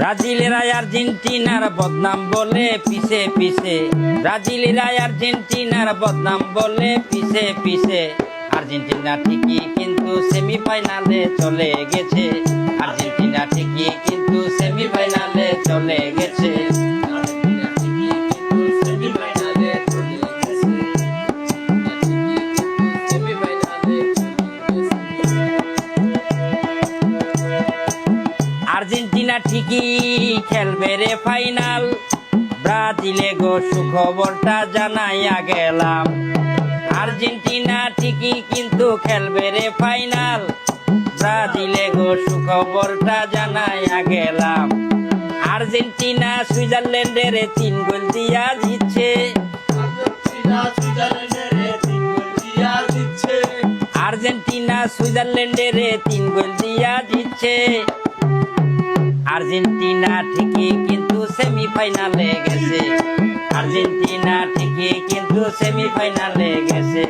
ব্রাজিলেরা আর্জেন্টিনার বদনাম বলে পিছে পিছে, ব্রাজিলেরা আর্জেন্টিনার বদনাম বলে পিছে পিছে। আর্জেন্টিনা ঠিকই কিন্তু সেমিফাইনালে চলে গেছে, আর্জেন্টিনা ঠিকই কিন্তু সেমিফাইনালে চলে গেছে। আর্জেন্টিনা ঠিকই খেলবে রে ফাইনাল, ব্রাজিলে গো সুখবরটা জানাইয়া গেলাম। আর্জেন্টিনা ঠিকই কিন্তু খেলবে রে ফাইনাল, ব্রাজিলে গো সুখবরটা জানাইয়া গেলাম। আর্জেন্টিনা সুইজারল্যান্ডের 3 গোল দিয়া জিতছে, আর্জেন্টিনা সুইজারল্যান্ডের 3 গোল দিয়া জিতছে। আর্জেন্টিনা ঠিকই কিন্তু সেমিফাইনালে গেছে, আর্জেন্টিনা ঠিকই কিন্তু সেমিফাইনালে গেছে।